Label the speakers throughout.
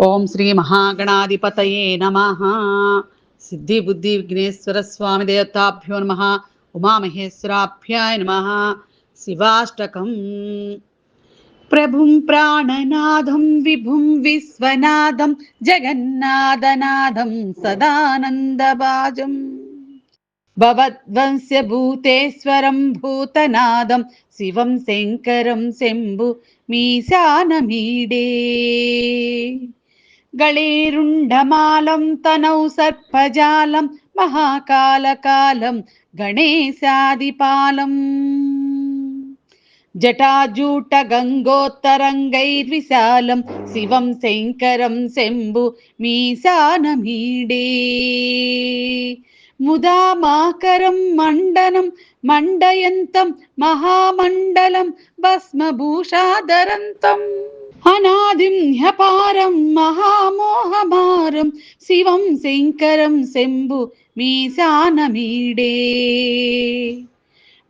Speaker 1: ओम श्री महागणाधिपतये नमः। सिद्धि बुद्धि विघ्नेश्वर स्वामी देवताभ्यो नमः। उमामहेश्वराभ्याय नमः। शिवाष्टकम्। प्रभुं प्राणनादं विभुं विश्वनादं जगन्नाथनादं सदानन्दभाजम् भवद्वंस्य भूतेश्वरं भूतनादं शिवं शङ्करं शम्भु मीशानमीडे गळेरुण्डमालं तनौ सर्पजालं महाकालकालं गणेशादिपालम् जटाजूटगङ्गोत्तरङ्गैर्विशालं शिवं शङ्करं शम्भु मीशानमीडे मुदामाकरं मण्डनं मण्डयन्तं महामण्डलं भस्मभूषाधरन्तम् अनादिं ह्यपारं महामोहमारं शिवं शङ्करं शम्भु मीशानमीडे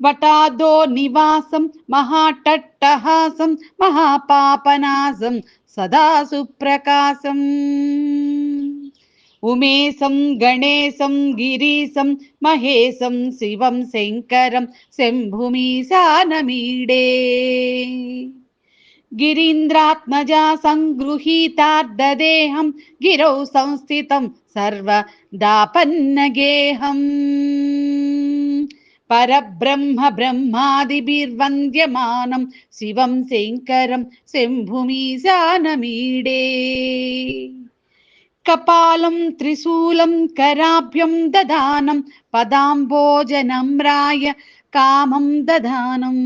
Speaker 1: वटादो निवासं महाट्टहासं महापापनासं सदा सुप्रकाशम् उमेशं गणेशं गिरीशं महेशं शिवं शङ्करं शम्भुमीशानमीडे गिरीन्द्रात्मजा सङ्गृहीतार्धदेहं गिरौ संस्थितं सर्वदापन्नगेहम् परब्रह्म ब्रह्मादिभिर्वन्द्यमानं शिवं शङ्करं शम्भुमीशानमीडे कपालं त्रिशूलं कराभ्यं दधानं पदाम्बोजनम्राय कामं दधानं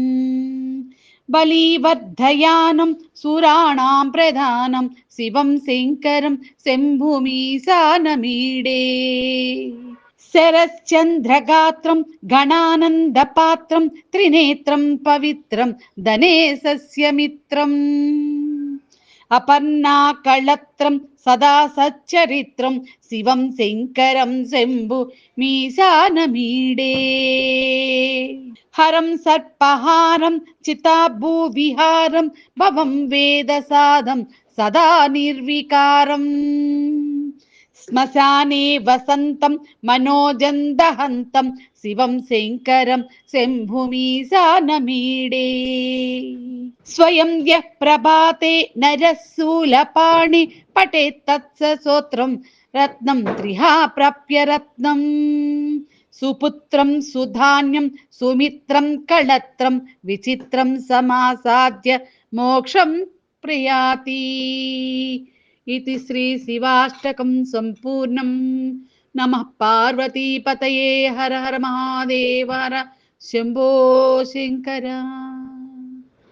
Speaker 1: बलिवर्धयानं सुराणां प्रधानं शिवं शङ्करं शम्भुमीशानमीडे शरश्चन्द्रगात्रं गणानन्दपात्रं त्रिनेत्रं पवित्रं धनेशस्य मित्रम् अपर्णाकळत्रं सदा सच्चरित्रं शिवं शङ्करं शम्भुमीशानमीडे हरं सर्पहारं चिताभूविहारं भवं वेदसाधं सदा निर्विकारम् श्मशाने वसन्तं मनोजन्दहन्तं शिवं शङ्करं शम्भुमीशानमीडे स्वयं यः प्रभाते नरशूलपाणि पठेत् तत्सस्तोत्रं रत्नं त्रिहा प्राप्य रत्नम् सुपुत्रं सुधान्यं सुमित्रं कळत्रं विचित्रं समासाद्य मोक्षं प्रयाति इति श्री शिवाष्टकं सम्पूर्णं। नमः पार्वतीपतये हर हर महादेव हर शम्भो शङ्कर।